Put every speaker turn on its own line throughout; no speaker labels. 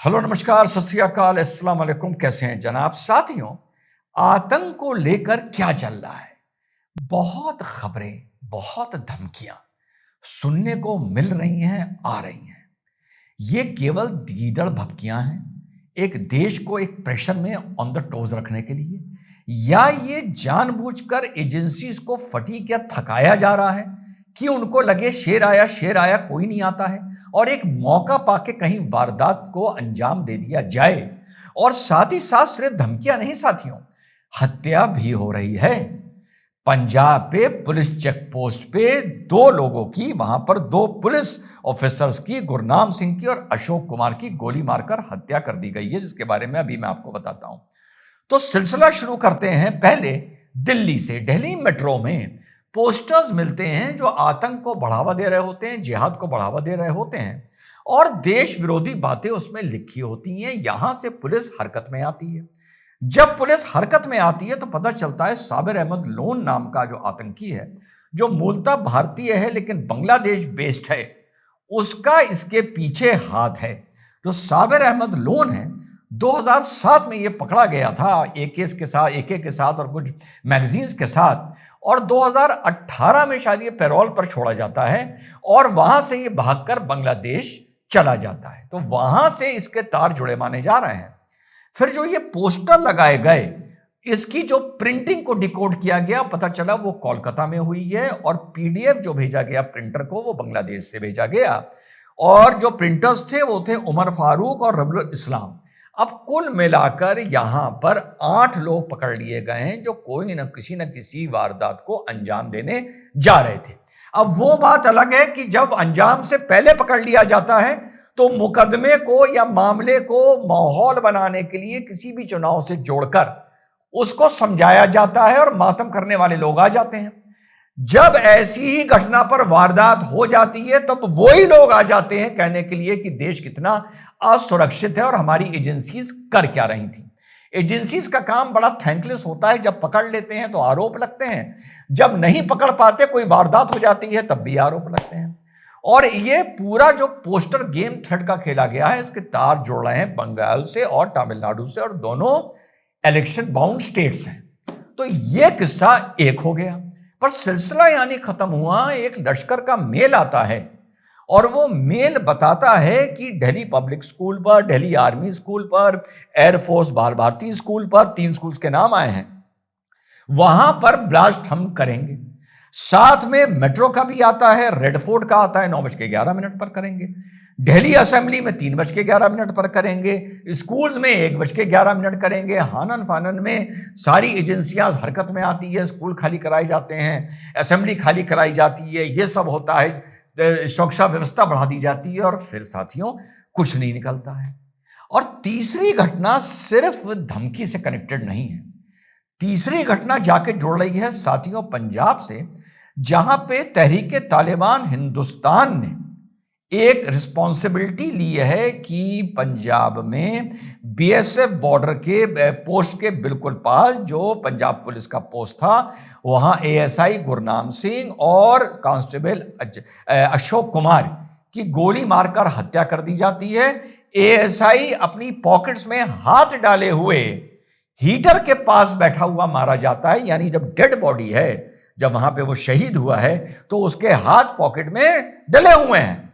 Hello, नमस्कार, सत श्री अकाल, अस्सलाम वालेकुम। कैसे हैं जनाब? साथियों, आतंक को लेकर क्या चल रहा है? बहुत खबरें, बहुत धमकियां सुनने को मिल रही हैं, आ रही हैं। ये केवल गीदड़ भभकियां हैं, एक देश को एक प्रेशर में ऑन द टोज रखने के लिए, या ये जानबूझकर एजेंसीज को फटीक या थकाया जा रहा है कि उनको लगे शेर आया कोई नहीं आता है और एक मौका पाके कहीं वारदात को अंजाम दे दिया जाए। और साथ ही साथ सिर्फ धमकियां नहीं साथियों, हत्या भी हो रही है। पंजाब पे पुलिस चेक पोस्ट पे दो लोगों की, वहां पर दो पुलिस ऑफिसर्स की, गुरनाम सिंह की और अशोक कुमार की गोली मारकर हत्या कर दी गई है, जिसके बारे में अभी मैं आपको बताता हूं। तो सिलसिला शुरू करते हैं पहले दिल्ली से। दिल्ली मेट्रो में पोस्टर्स मिलते हैं जो आतंक को बढ़ावा दे रहे होते हैं, जिहाद को बढ़ावा दे रहे होते हैं और देश विरोधी बातें उसमें लिखी होती हैं। यहां से पुलिस हरकत में आती है। जब पुलिस हरकत में आती है तो पता चलता है साबिर अहमद लोन नाम का जो आतंकी है, जो मूलतः भारतीय है लेकिन बांग्लादेश बेस्ड है, उसका इसके पीछे हाथ है। जो साबिर अहमद लोन है, 2007 में ये पकड़ा गया था एके के साथ और कुछ मैगजीन्स के साथ, और 2018 में शायद ये पैरोल पर छोड़ा जाता है और वहां से ये भागकर बांग्लादेश चला जाता है। तो वहां से इसके तार जुड़े माने जा रहे हैं। फिर जो ये पोस्टर लगाए गए, इसकी जो प्रिंटिंग को डिकोड किया गया, पता चला वो कोलकाता में हुई है और पीडीएफ जो भेजा गया प्रिंटर को, वो बांग्लादेश से भेजा गया। और जो प्रिंटर्स थे वो थे उमर फारूक और रबुल इस्लाम। अब कुल मिलाकर यहां पर 8 लोग पकड़ लिए गए हैं जो कोई न किसी वारदात को अंजाम देने जा रहे थे। अब वो बात अलग है कि जब अंजाम से पहले पकड़ लिया जाता है तो मुकदमे को या मामले को माहौल बनाने के लिए किसी भी चुनाव से जोड़कर उसको समझाया जाता है और मातम करने वाले लोग आ जाते हैं। जब ऐसी ही घटना पर वारदात हो जाती है तब वही लोग आ जाते हैं कहने के लिए कि देश कितना असुरक्षित है और हमारी एजेंसीज कर क्या रही थी। एजेंसीज का काम बड़ा थैंकलेस होता है। जब पकड़ लेते हैं तो आरोप लगते हैं, जब नहीं पकड़ पाते, कोई वारदात हो जाती है, तब भी आरोप लगते हैं। और ये पूरा जो पोस्टर गेम थ्रेड का खेला गया है, इसके तार जोड़ रहे हैं बंगाल से और तमिलनाडु से, और दोनों इलेक्शन बाउंड स्टेट्स हैं। तो ये किस्सा एक हो गया, पर सिलसिला यानी खत्म हुआ। एक लश्कर का मेल आता है और वो मेल बताता है कि दिल्ली पब्लिक स्कूल पर, दिल्ली आर्मी स्कूल पर, एयरफोर्स बाल भारती स्कूल पर, 3 स्कूल्स के नाम आए हैं, वहां पर ब्लास्ट हम करेंगे। साथ में मेट्रो का भी आता है, रेड फोर्ट का आता है, 9:11 पर करेंगे। दिल्ली असेंबली में 3:11 पर करेंगे। स्कूल्स में 1:11 करेंगे। हानन फानन में सारी एजेंसियां हरकत में आती है, स्कूल खाली कराए जाते हैं, असेंबली खाली कराई जाती है, ये सब होता है, सुरक्षा व्यवस्था बढ़ा दी जाती है, और फिर साथियों कुछ नहीं निकलता है। और तीसरी घटना सिर्फ धमकी से कनेक्टेड नहीं है। तीसरी घटना जाके जुड़ रही है साथियों पंजाब से, जहां पे तहरीके तालिबान हिंदुस्तान ने एक रिस्पॉन्सिबिलिटी ली है कि पंजाब में बीएसएफ बॉर्डर के पोस्ट के बिल्कुल पास जो पंजाब पुलिस का पोस्ट था, वहां एएसआई गुरनाम सिंह और कांस्टेबल अशोक कुमार की गोली मारकर हत्या कर दी जाती है। एएसआई अपनी पॉकेट्स में हाथ डाले हुए हीटर के पास बैठा हुआ मारा जाता है। यानी जब डेड बॉडी है, जब वहां पे वो शहीद हुआ है, तो उसके हाथ पॉकेट में डले हुए हैं।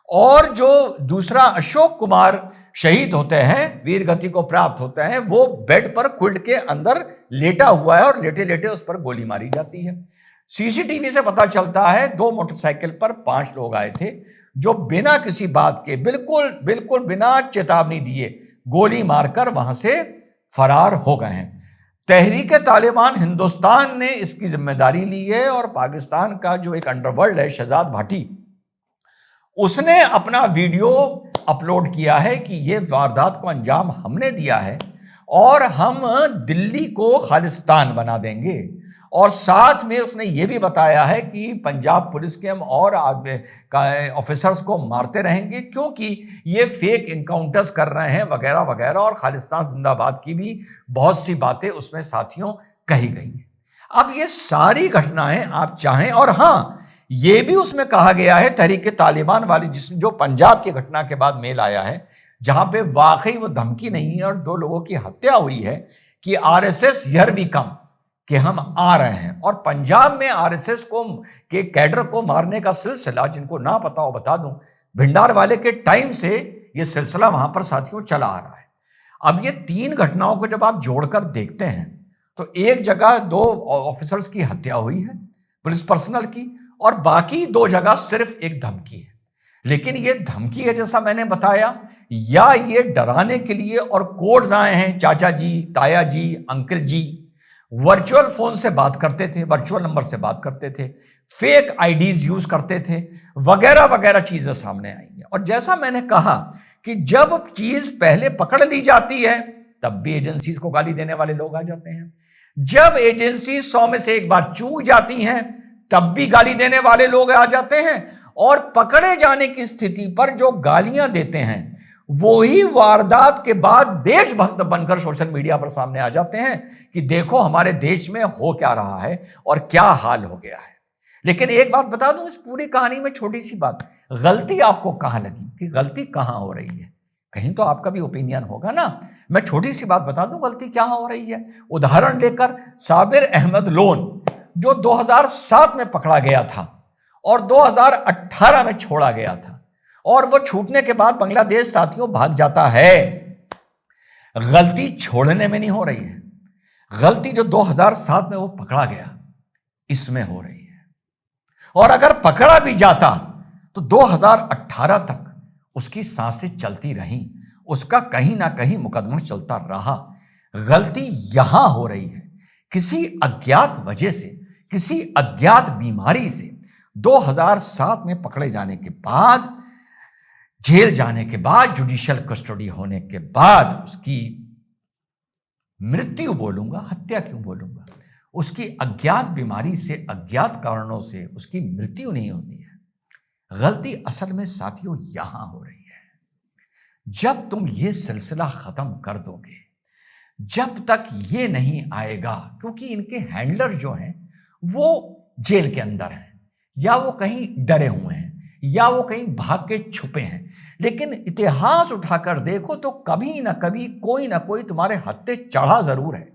और जो दूसरा अशोक कुमार शहीद होते हैं, वीर गति को प्राप्त होते हैं, वो बेड पर क्विल्ट के अंदर लेटा हुआ है और लेटे लेटे उस पर गोली मारी जाती है। सीसीटीवी से पता चलता है 2 मोटरसाइकिल पर 5 लोग आए थे जो बिना किसी बात के, बिल्कुल बिना चेतावनी दिए गोली मारकर वहां से फरार हो गए हैं। तहरीके तालिबान हिंदुस्तान ने इसकी जिम्मेदारी ली है और पाकिस्तान का जो एक अंडरवर्ल्ड है, शहजाद भाटी, उसने अपना वीडियो अपलोड किया है कि ये वारदात को अंजाम हमने दिया है और हम दिल्ली को खालिस्तान बना देंगे। और साथ में उसने ये भी बताया है कि पंजाब पुलिस के हम और ऑफिसर्स को मारते रहेंगे क्योंकि ये फेक इनकाउंटर्स कर रहे हैं वगैरह वगैरह, और खालिस्तान जिंदाबाद की भी बहुत सी बातें उसमें साथियों कही गई हैं। अब ये सारी घटनाएं आप चाहें, और हाँ, ये भी उसमें कहा गया है तहरीक तालिबान वाली, जो पंजाब की घटना के बाद मेल आया है, जहां पे वाकई वो धमकी नहीं है और 2 लोगों की हत्या हुई है कि आरएसएस हियर वी कम, कि हम आ रहे हैं। और पंजाब में आरएसएस को के कैडर को मारने का सिलसिला, जिनको ना पता हो बता दूं, भिंडारवाले के टाइम से ये सिलसिला वहां पर साथियों चला आ रहा है। अब ये 3 घटनाओं को जब आप जोड़कर देखते हैं तो एक जगह 2 ऑफिसर्स की हत्या हुई है, पुलिस पर्सनल की, और बाकी 2 जगह सिर्फ एक धमकी है। लेकिन ये धमकी है, जैसा मैंने बताया, या ये डराने के लिए और कोड्स आए हैं, चाचा जी, ताया जी, अंकल जी, वर्चुअल फोन से बात करते थे, वर्चुअल नंबर से बात करते थे, फेक आईडीज यूज करते थे, वगैरह वगैरह चीजें सामने आई हैं। और जैसा मैंने कहा कि जब चीज पहले पकड़ ली जाती है तब भी एजेंसीज को गाली देने वाले लोग आ जाते हैं। जब एजेंसी 100 में से एक बार चूक जाती हैं तब भी गाली देने वाले लोग आ जाते हैं। और पकड़े जाने की स्थिति पर जो गालियां देते हैं वो ही वारदात के बाद देशभक्त बनकर सोशल मीडिया पर सामने आ जाते हैं कि देखो हमारे देश में हो क्या रहा है और क्या हाल हो गया है। लेकिन एक बात बता दूं, इस पूरी कहानी में छोटी सी बात, गलती आपको कहां लगी, कि गलती कहां हो रही है? कहीं तो आपका भी ओपिनियन होगा ना। मैं छोटी सी बात बता दूं गलती क्या हो रही है। उदाहरण लेकर साबिर अहमद लोन, जो 2007 में पकड़ा गया था और 2018 में छोड़ा गया था, और वो छूटने के बाद बांग्लादेश साथियों भाग जाता है। गलती छोड़ने में नहीं हो रही है, गलती जो 2007 में वो पकड़ा गया इसमें हो रही है। और अगर पकड़ा भी जाता तो 2018 तक उसकी सांसें चलती रहीं, उसका कहीं ना कहीं मुकदमा चलता रहा। गलती यहां हो रही है किसी अज्ञात वजह से, किसी अज्ञात बीमारी से 2007 में पकड़े जाने के बाद, जेल जाने के बाद, जुडिशियल कस्टडी होने के बाद उसकी मृत्यु बोलूंगा, हत्या क्यों बोलूंगा, उसकी अज्ञात बीमारी से, अज्ञात कारणों से उसकी मृत्यु नहीं होती है। गलती असल में साथियों यहां हो रही है। जब तुम ये सिलसिला खत्म कर दोगे, जब तक ये नहीं आएगा, क्योंकि इनके हैंडलर जो हैं वो जेल के अंदर हैं, या वो कहीं डरे हुए हैं, या वो कहीं भाग के छुपे हैं। लेकिन इतिहास उठाकर देखो तो कभी ना कभी कोई ना कोई तुम्हारे हत्थे चढ़ा जरूर है,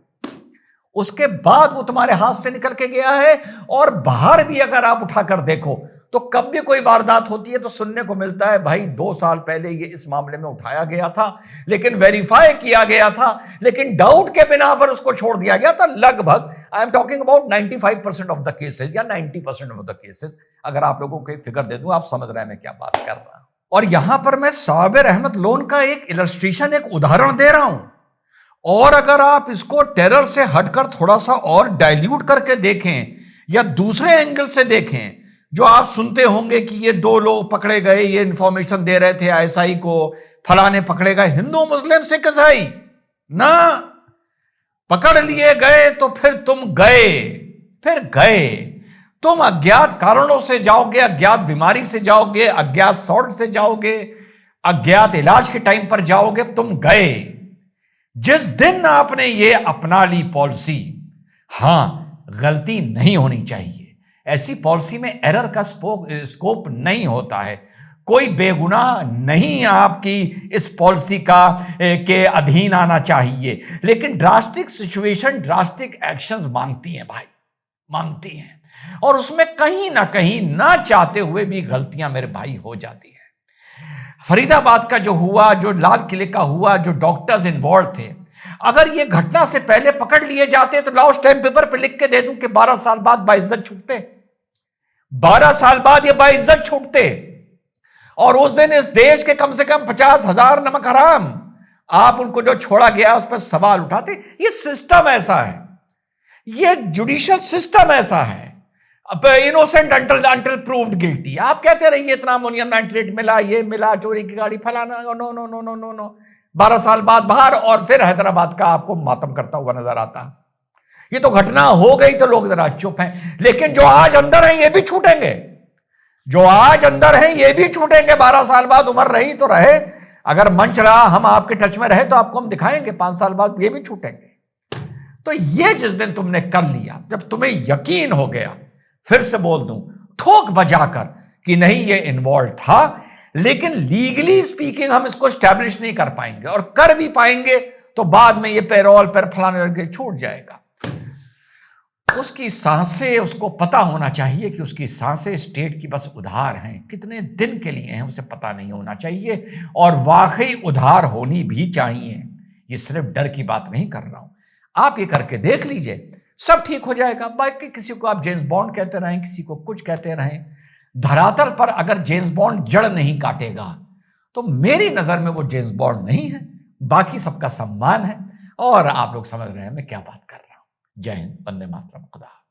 उसके बाद वो तुम्हारे हाथ से निकल के गया है। और बाहर भी अगर आप उठाकर देखो तो कब भी कोई वारदात होती है तो सुनने को मिलता है भाई 2 साल पहले ये इस मामले में उठाया गया था, लेकिन वेरीफाई किया गया था, लेकिन डाउट के बिना पर उसको छोड़ दिया गया था। लगभग I am talking about 95% of the cases या 90% ऑफ द केसेस। अगर आप लोगों को फिगर दे दूं, आप समझ रहे हैं मैं क्या बात कर रहा हूं। और यहां पर मैं साबिर अहमद लोन का एक इलस्ट्रेशन, एक उदाहरण दे रहा हूं। और अगर आप इसको टेरर से हटकर थोड़ा सा और डाइल्यूट करके देखें या दूसरे एंगल से देखें, जो आप सुनते होंगे कि ये 2 लोग पकड़े गए, ये इंफॉर्मेशन दे रहे थे आईएसआई को, फलाने पकड़े गए, हिंदू मुस्लिम सिख ईसाई ना, पकड़ लिए गए तो फिर तुम गए, तुम अज्ञात कारणों से जाओगे, अज्ञात बीमारी से जाओगे, अज्ञात सॉल्ट से जाओगे, अज्ञात इलाज के टाइम पर जाओगे, तुम गए। जिस दिन आपने ये अपना ली पॉलिसी, हां गलती नहीं होनी चाहिए, ऐसी पॉलिसी में एरर का स्कोप नहीं होता है, कोई बेगुनाह नहीं आपकी इस पॉलिसी का के अधीन आना चाहिए। लेकिन ड्रास्टिक सिचुएशन ड्रास्टिक एक्शंस मांगती हैं भाई, मांगती हैं, और उसमें कहीं ना कहीं ना चाहते हुए भी गलतियां मेरे भाई हो जाती है। फरीदाबाद का जो हुआ, जो लाल किले का हुआ, जो डॉक्टर्स इन्वॉल्व थे, अगर ये घटना से पहले पकड़ लिए जाते तो लाओ स्टैम्प पेपर पे लिख के दे दूं कि 12 साल बाद बाइज्जत छूटते, 12 साल बाद ये बाइज्जत छूटते। और उस दिन इस देश के कम से कम 50,000 नमक हराम, आप उनको जो छोड़ा गया उस पर सवाल उठाते। ये सिस्टम ऐसा है, ये जुडिशियल सिस्टम ऐसा है। Innocent until proved guilty. आप कहते रहिए इतना अमोनियम नाइट्रेट मिला, ये मिला, चोरी की गाड़ी, फलाना, no no no no no no, 12 साल बाद बाहर, और फिर हैदराबाद का आपको मातम करता हुआ नजर आता। ये तो घटना हो गई तो लोग जरा चुप हैं, लेकिन जो आज अंदर हैं ये भी छूटेंगे, जो आज अंदर हैं ये भी छूटेंगे। 12 साल बाद उम्र रही तो रहे, अगर मंच रहा, हम आपके टच में रहे तो आपको हम दिखाएंगे, 5 साल बाद ये भी छूटेंगे। तो ये जिस दिन तुमने कर लिया, जब तुम्हें यकीन हो गया, फिर से बोल दूं ठोक बजाकर कि नहीं ये इन्वॉल्व था, लेकिन लीगली स्पीकिंग हम इसको स्टैब्लिश नहीं कर पाएंगे, और कर भी पाएंगे तो बाद में ये पेरोल पर फलाने लड़के छूट जाएगा। उसकी सांसें, उसको पता होना चाहिए कि उसकी सांसें स्टेट की बस उधार हैं, कितने दिन के लिए हैं उसे पता नहीं होना चाहिए, और वाकई उधार होनी भी चाहिए। ये सिर्फ डर की बात नहीं कर रहा हूं, आप ये करके देख लीजिए, सब ठीक हो जाएगा। बाकी किसी को आप जेम्स बॉन्ड कहते रहें, किसी को कुछ कहते रहें, धरातल पर अगर जेम्स बॉन्ड जड़ नहीं काटेगा तो मेरी नजर में वो जेम्स बॉन्ड नहीं है। बाकी सबका सम्मान है, और आप लोग समझ रहे हैं मैं क्या बात कर रहा हूं। जय हिंद, वंदे मातरम, खुदा।